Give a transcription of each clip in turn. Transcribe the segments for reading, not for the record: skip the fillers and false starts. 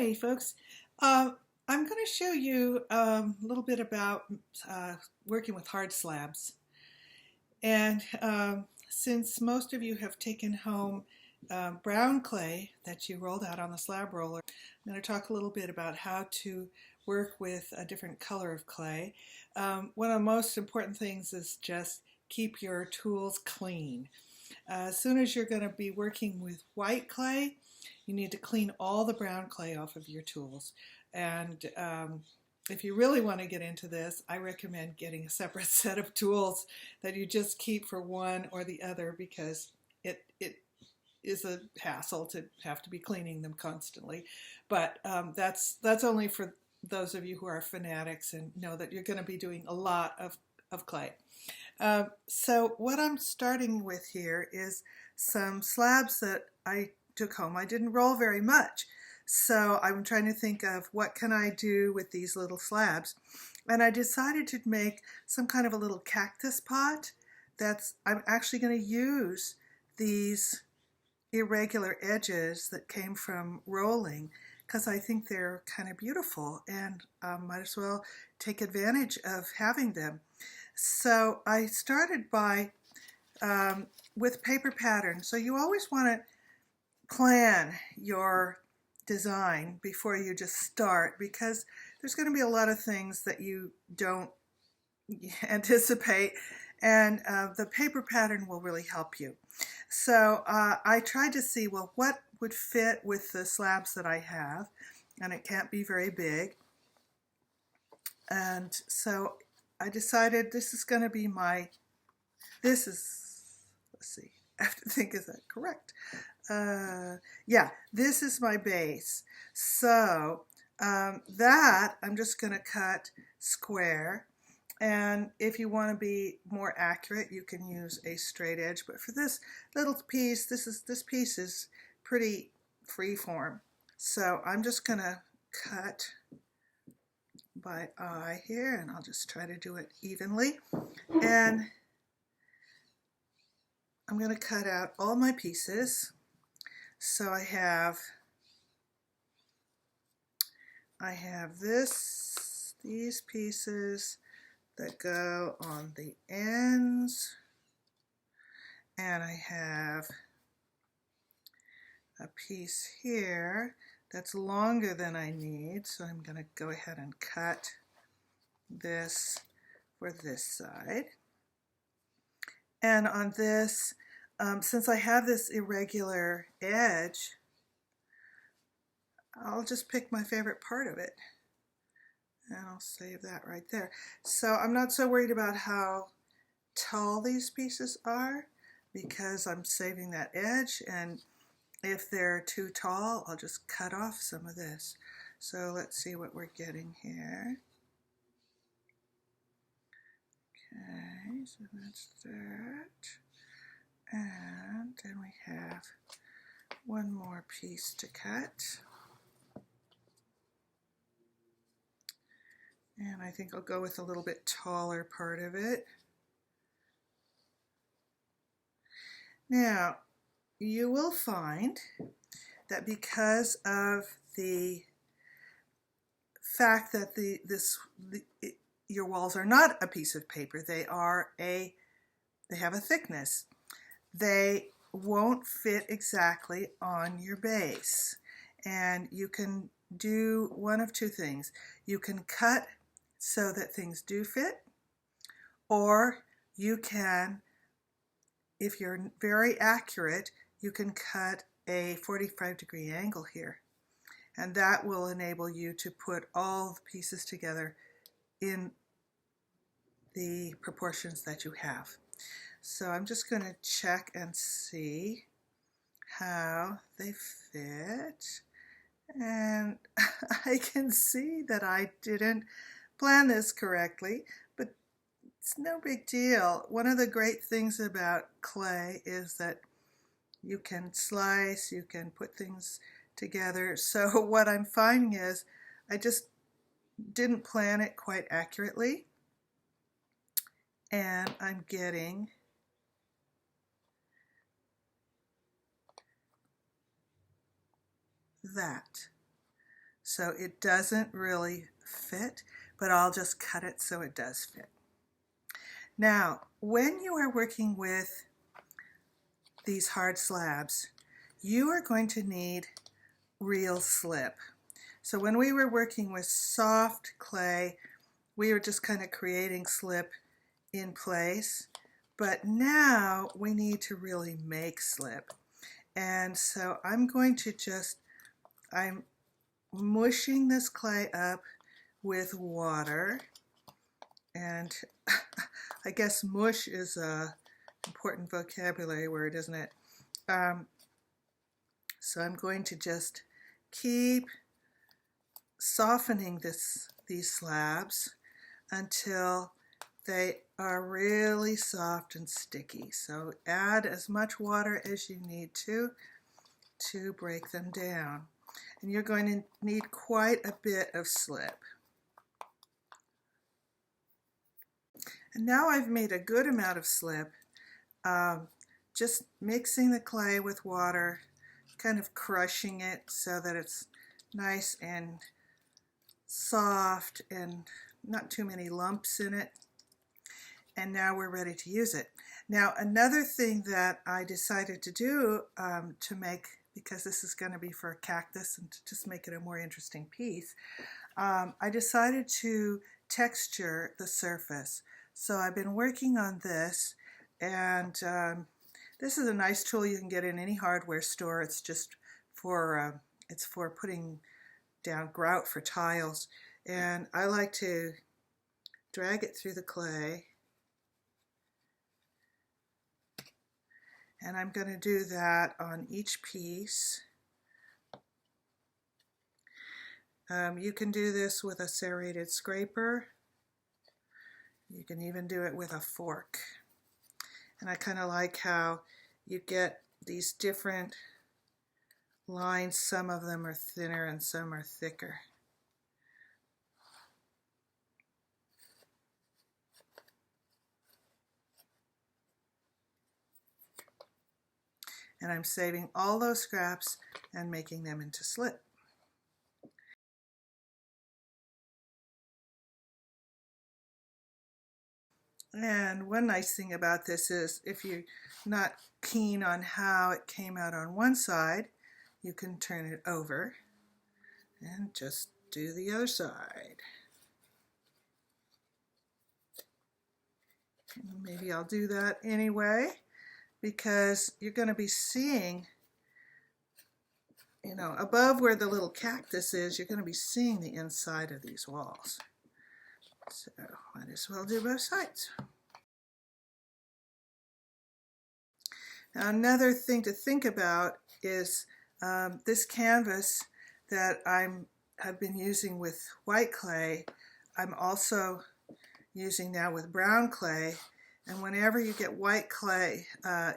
Hi folks. I'm going to show you a little bit about working with hard slabs. And since most of you have taken home brown clay that you rolled out on the slab roller, I'm going to talk a little bit about how to work with a different color of clay. One of the most important things is just keep your tools clean. As soon as you're going to be working with white clay, you need to clean all the brown clay off of your tools. And if you really want to get into this, I recommend getting a separate set of tools that you just keep for one or the other, because it is a hassle to have to be cleaning them constantly. But that's only for those of you who are fanatics and know that you're going to be doing a lot of clay. So what I'm starting with here is some slabs that I took home. I didn't roll very much, so I'm trying to think of what can I do with these little slabs. And I decided to make some kind of a little cactus pot. I'm actually going to use these irregular edges that came from rolling, because I think they're kind of beautiful and might as well take advantage of having them. So I started by with paper pattern. So you always want to plan your design before you just start, because there's going to be a lot of things that you don't anticipate, and the paper pattern will really help you. So I tried to see, well, what would fit with the slabs that I have, and it can't be very big. And so I decided this is going to be let's see, I have to think, is that correct? Yeah, this is my base. So that I'm just going to cut square. And if you want to be more accurate, you can use a straight edge. But for this little piece, this piece is pretty free form. So I'm just going to cut by eye here, and I'll just try to do it evenly. And I'm going to cut out all my pieces. So I have these pieces that go on the ends, and I have a piece here that's longer than I need, so I'm going to go ahead and cut this for this side. And on this, since I have this irregular edge, I'll just pick my favorite part of it, and I'll save that right there. So I'm not so worried about how tall these pieces are, because I'm saving that edge, and if they're too tall, I'll just cut off some of this. So let's see what we're getting here. Okay, so that's that. And then we have one more piece to cut. And I think I'll go with a little bit taller part of it. Now, you will find that because of the fact that your walls are not a piece of paper, they have a thickness, they won't fit exactly on your base. And you can do one of two things. You can cut so that things do fit, or you can, if you're very accurate, you can cut a 45-degree angle here, and that will enable you to put all the pieces together in the proportions that you have. So I'm just going to check and see how they fit, and I can see that I didn't plan this correctly, but it's no big deal. One of the great things about clay is that you can slice, you can put things together. So what I'm finding is I just didn't plan it quite accurately, and I'm getting that. So it doesn't really fit, but I'll just cut it so it does fit. Now, when you are working with these hard slabs, you are going to need real slip. So when we were working with soft clay, we were just kind of creating slip in place, but now we need to really make slip. And so I'm mushing this clay up with water, and I guess mush is a important vocabulary word, isn't it? So I'm going to just keep softening these slabs until they are really soft and sticky. So add as much water as you need to break them down. And you're going to need quite a bit of slip. And now I've made a good amount of slip, just mixing the clay with water, kind of crushing it so that it's nice and soft and not too many lumps in it. And now we're ready to use it. Now, another thing that I decided to do to make, because this is going to be for a cactus and to just make it a more interesting piece, I decided to texture the surface. So I've been working on this, and this is a nice tool you can get in any hardware store. It's just for putting down grout for tiles, and I like to drag it through the clay, and I'm going to do that on each piece. You can do this with a serrated scraper. You can even do it with a fork. And I kind of like how you get these different lines. Some of them are thinner and some are thicker. And I'm saving all those scraps and making them into slip. And one nice thing about this is if you're not keen on how it came out on one side, you can turn it over and just do the other side. And maybe I'll do that anyway, because you're going to be seeing, you know, above where the little cactus is, you're going to be seeing the inside of these walls. So might as well do both sides. Now, another thing to think about is this canvas that I've been using with white clay, I'm also using now with brown clay. And whenever you get white clay,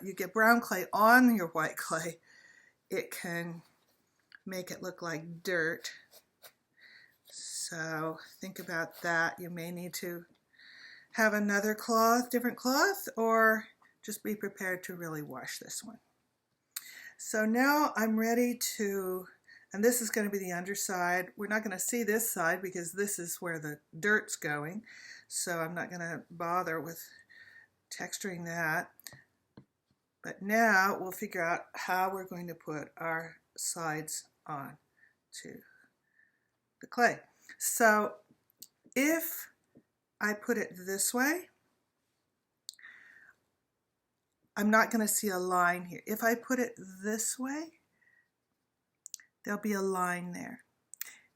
you get brown clay on your white clay, it can make it look like dirt. So think about that. You may need to have another cloth, different cloth, or just be prepared to really wash this one. So now I'm ready to, and this is going to be the underside. We're not going to see this side because this is where the dirt's going. So I'm not going to bother with texturing that. But now we'll figure out how we're going to put our sides on to the clay. So if I put it this way, I'm not going to see a line here. If I put it this way, there'll be a line there.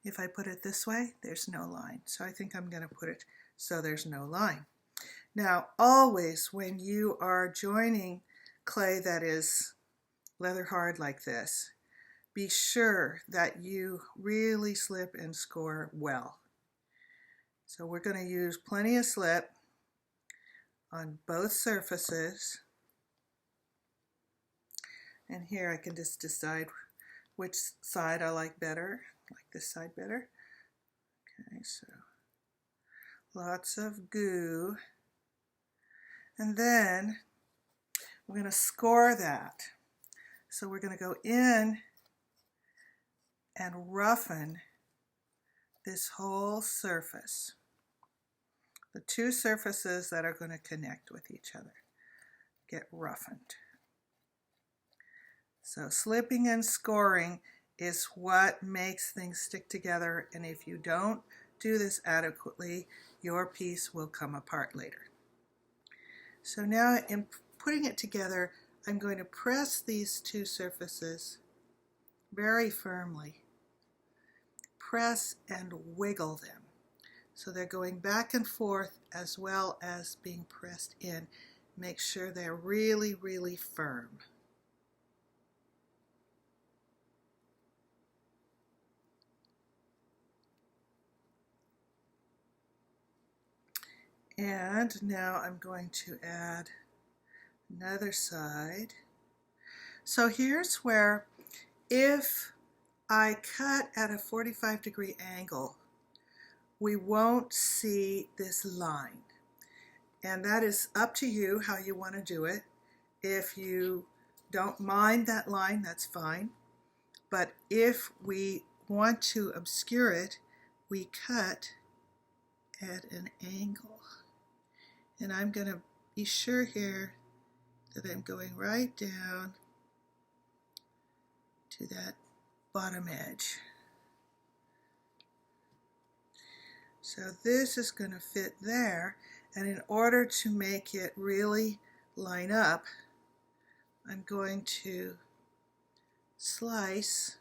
If I put it this way, there's no line. So I think I'm going to put it so there's no line. Now, always when you are joining clay that is leather hard like this, be sure that you really slip and score well. So we're going to use plenty of slip on both surfaces. And here I can just decide which side I like better. I like this side better. Okay, so lots of goo. And then we're going to score that. So we're going to go in and roughen this whole surface, the two surfaces that are going to connect with each other, get roughened. So slipping and scoring is what makes things stick together, and if you don't do this adequately, your piece will come apart later. So now in putting it together, I'm going to press these two surfaces very firmly. Press and wiggle them. So they're going back and forth as well as being pressed in. Make sure they're really, really firm. And now I'm going to add another side. So here's where, if I cut at a 45-degree angle, we won't see this line. And that is up to you how you want to do it. If you don't mind that line, that's fine. But if we want to obscure it, we cut at an angle. And I'm going to be sure here that I'm going right down to that bottom edge. So this is going to fit there, and in order to make it really line up, I'm going to slice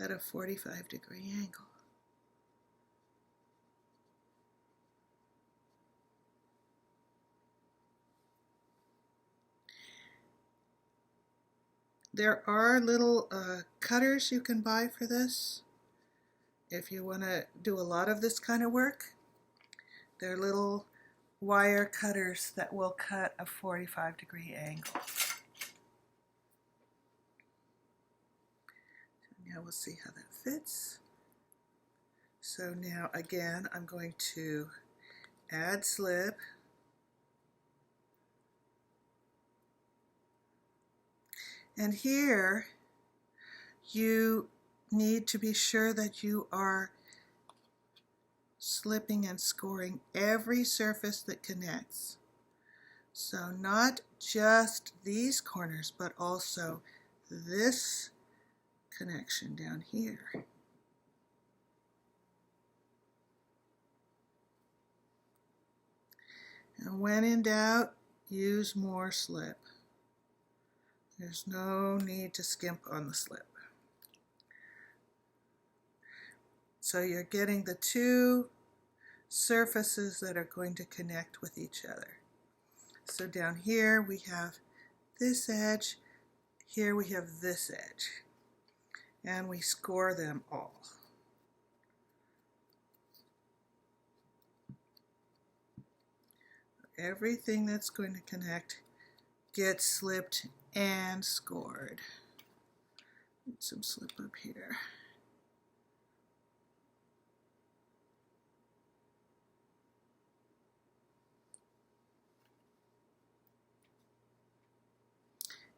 at a 45-degree angle. There are little cutters you can buy for this if you want to do a lot of this kind of work. They're little wire cutters that will cut a 45-degree angle. Now we'll see how that fits. So now again I'm going to add slip. And here you need to be sure that you are slipping and scoring every surface that connects. So not just these corners, but also this connection down here. And when in doubt, use more slip. There's no need to skimp on the slip. So you're getting the two surfaces that are going to connect with each other. So down here we have this edge, here we have this edge, and we score them all. Everything that's going to connect gets slipped and scored. Need some slip up here.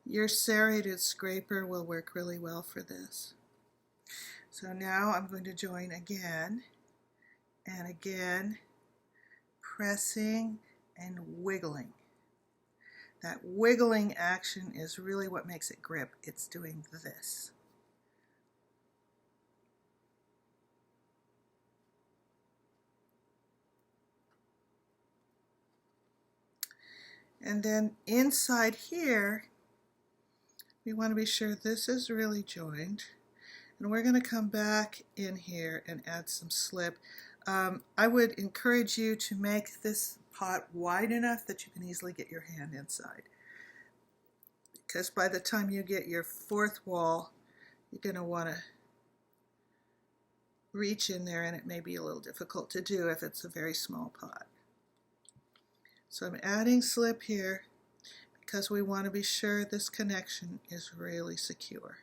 Your serrated scraper will work really well for this. So now I'm going to join again and again, pressing and wiggling. That wiggling action is really what makes it grip. It's doing this. And then inside here, we want to be sure this is really joined. And we're going to come back in here and add some slip. I would encourage you to make this pot wide enough that you can easily get your hand inside. Because by the time you get your fourth wall, you're going to want to reach in there, and it may be a little difficult to do if it's a very small pot. So I'm adding slip here because we want to be sure this connection is really secure.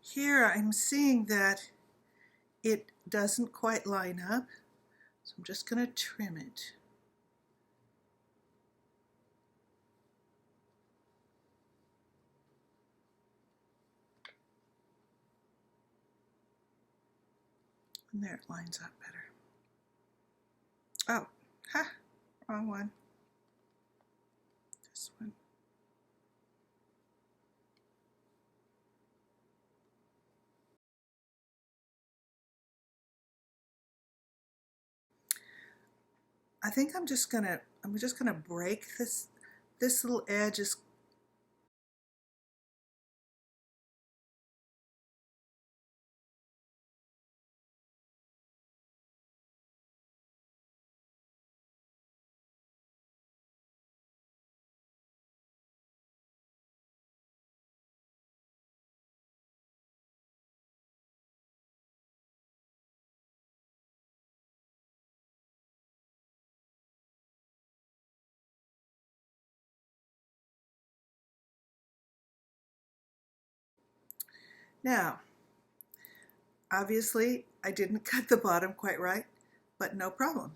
Here I'm seeing that it doesn't quite line up, so I'm just going to trim it. And there it lines up better. Oh, ha, wrong one. This one. I think I'm just gonna break this little edge is now. Obviously, I didn't cut the bottom quite right, but no problem.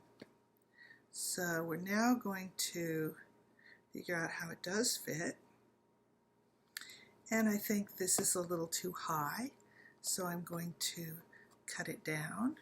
So we're now going to figure out how it does fit. And I think this is a little too high, so I'm going to cut it down.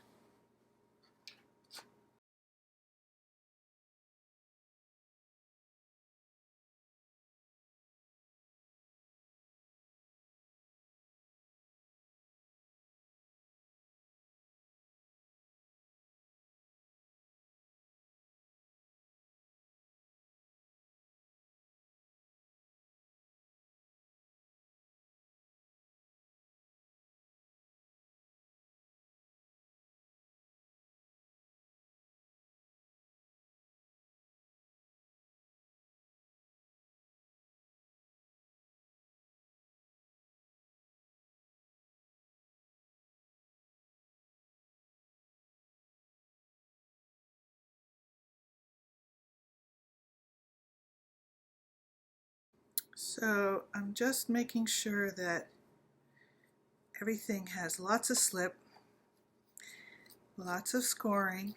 So I'm just making sure that everything has lots of slip, lots of scoring.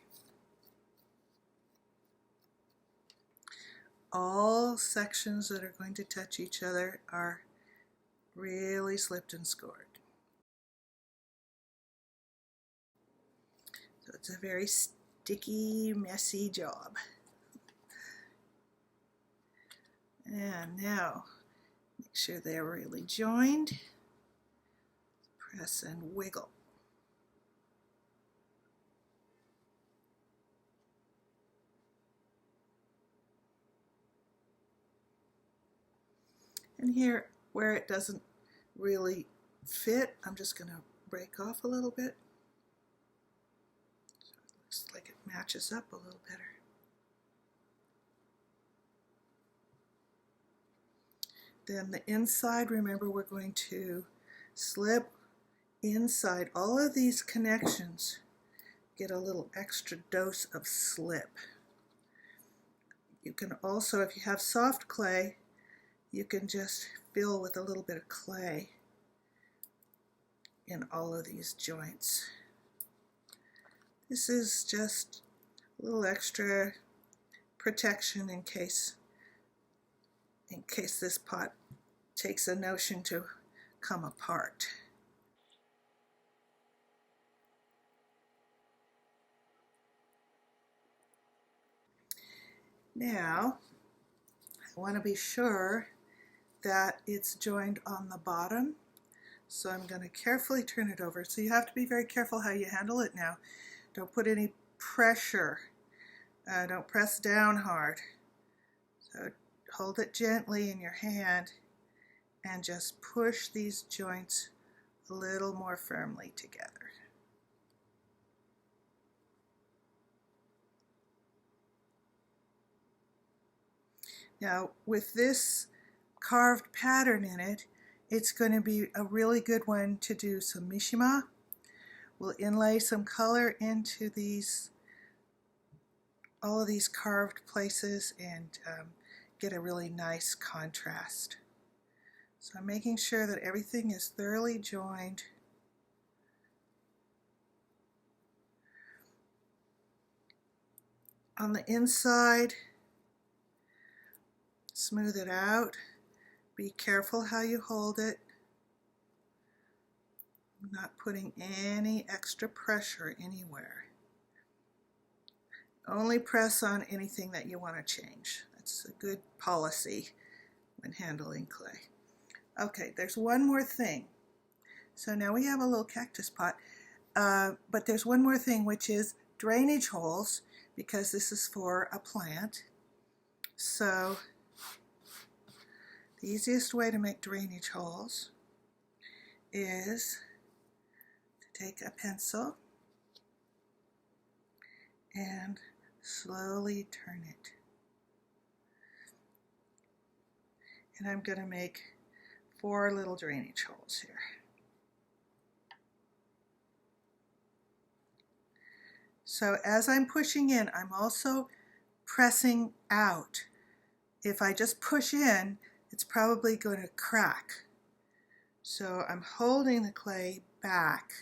All sections that are going to touch each other are really slipped and scored. So it's a very sticky, messy job. And now, make sure they're really joined. Press and wiggle. And here, where it doesn't really fit, I'm just going to break off a little bit. So it looks like it matches up a little better. Then the inside, remember we're going to slip inside all of these connections. Get a little extra dose of slip. You can also, if you have soft clay, you can just fill with a little bit of clay in all of these joints. This is just a little extra protection in case this pot takes a notion to come apart. Now, I want to be sure that it's joined on the bottom, so I'm going to carefully turn it over. So you have to be very careful how you handle it now. Don't put any pressure. Don't press down hard. So hold it gently in your hand and just push these joints a little more firmly together. Now, with this carved pattern in it, it's going to be a really good one to do some mishima. We'll inlay some color into all of these carved places and get a really nice contrast. So I'm making sure that everything is thoroughly joined. On the inside, smooth it out. Be careful how you hold it. Not putting any extra pressure anywhere. Only press on anything that you want to change. That's a good policy when handling clay. Okay, there's one more thing. So now we have a little cactus pot, but there's one more thing, which is drainage holes, because this is for a plant. So the easiest way to make drainage holes is to take a pencil and slowly turn it. And I'm going to make 4 little drainage holes here. So as I'm pushing in, I'm also pressing out. If I just push in, it's probably going to crack. So I'm holding the clay back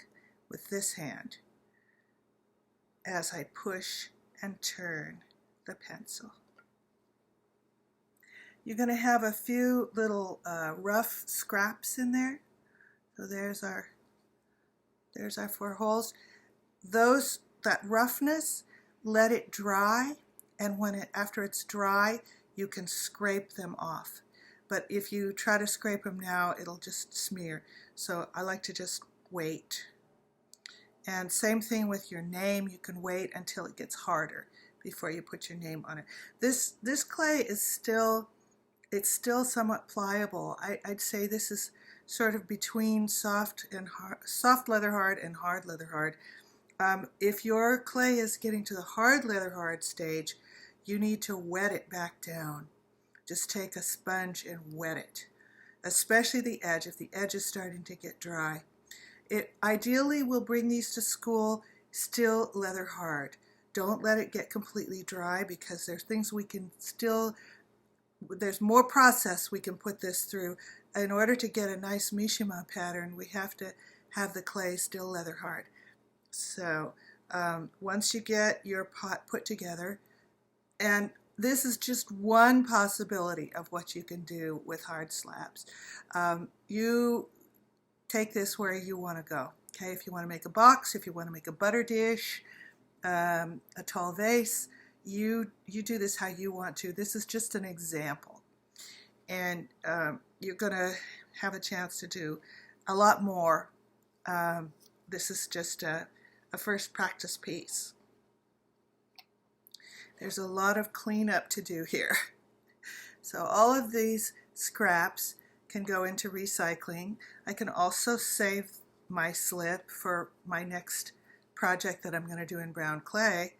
with this hand as I push and turn the pencil. You're going to have a few little rough scraps in there. So there's our 4 holes. That roughness, let it dry, and after it's dry, you can scrape them off. But if you try to scrape them now, it'll just smear. So I like to just wait. And same thing with your name. You can wait until it gets harder before you put your name on it. This clay is still somewhat pliable. I'd say this is sort of between soft leather hard and hard leather hard. If your clay is getting to the hard leather hard stage, you need to wet it back down. Just take a sponge and wet it, especially the edge, if the edge is starting to get dry. Ideally, we'll bring these to school still leather hard. Don't let it get completely dry, because there's things we can there's more process we can put this through. In order to get a nice Mishima pattern, we have to have the clay still leather hard. So once you get your pot put together, and this is just one possibility of what you can do with hard slabs. You take this where you want to go. Okay, if you want to make a box, if you want to make a butter dish, a tall vase, you do this how you want to. This is just an example, and you're going to have a chance to do a lot more. This is just a first practice piece. There's a lot of cleanup to do here. So all of these scraps can go into recycling. I can also save my slip for my next project that I'm going to do in brown clay,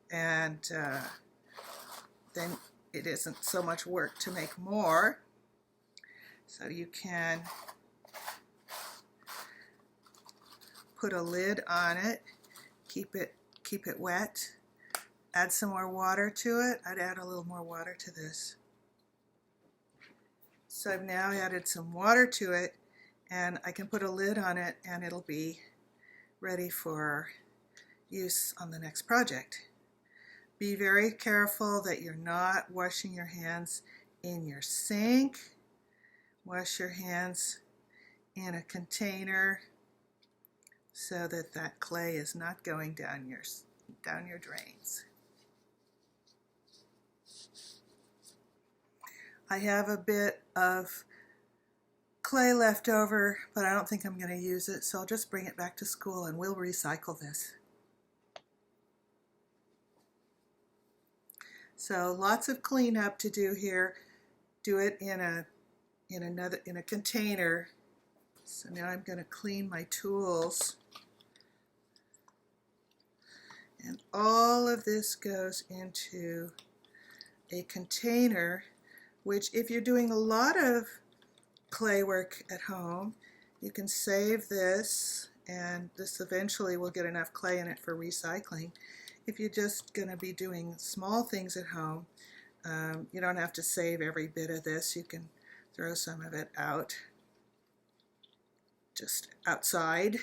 and then it isn't so much work to make more. So you can put a lid on it, keep it wet, add some more water to it. I'd add a little more water to this. So I've now added some water to it, and I can put a lid on it, and it'll be ready for use on the next project. Be very careful that you're not washing your hands in your sink. Wash your hands in a container so that that clay is not going down your drains. I have a bit of clay left over, but I don't think I'm going to use it, so I'll just bring it back to school and we'll recycle this. So lots of cleanup to do here. Do it in a container. So now I'm going to clean my tools. And all of this goes into a container, which if you're doing a lot of clay work at home, you can save this, and this eventually will get enough clay in it for recycling. If you're just going to be doing small things at home, you don't have to save every bit of this. You can throw some of it out. just outside.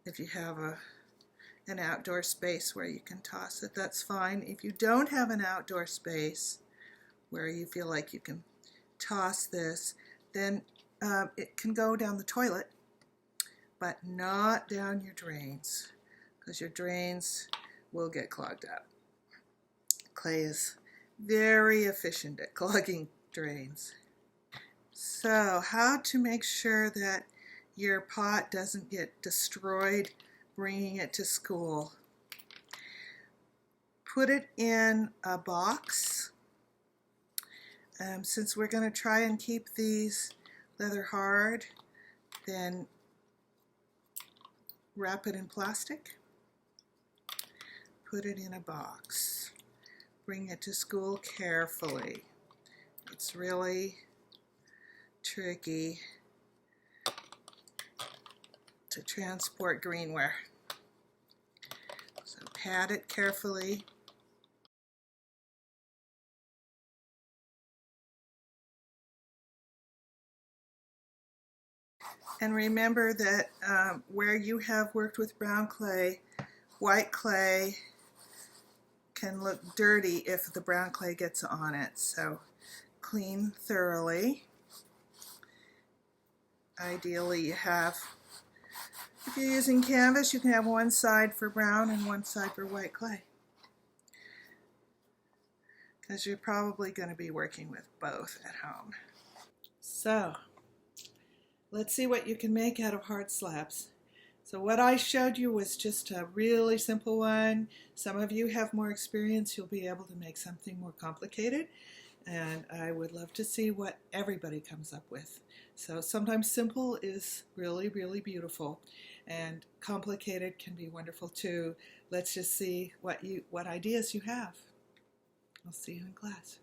If you have an outdoor space where you can toss it, that's fine. If you don't have an outdoor space where you feel like you can toss this, then it can go down the toilet, but not down your drains, because your drains will get clogged up. Clay is very efficient at clogging drains. So how to make sure that your pot doesn't get destroyed bringing it to school. Put it in a box. Since we're going to try and keep these leather hard, then wrap it in plastic. Put it in a box. Bring it to school carefully. It's really tricky to transport greenware. So pat it carefully. And remember that where you have worked with brown clay, white clay can look dirty if the brown clay gets on it. So clean thoroughly. Ideally you have, if you're using canvas, you can have one side for brown and one side for white clay, because you're probably going to be working with both at home. So let's see what you can make out of hard slabs. So what I showed you was just a really simple one. Some of you have more experience. You'll be able to make something more complicated. And I would love to see what everybody comes up with. So sometimes simple is really, really beautiful. And complicated can be wonderful too. Let's just see what ideas you have. I'll see you in class.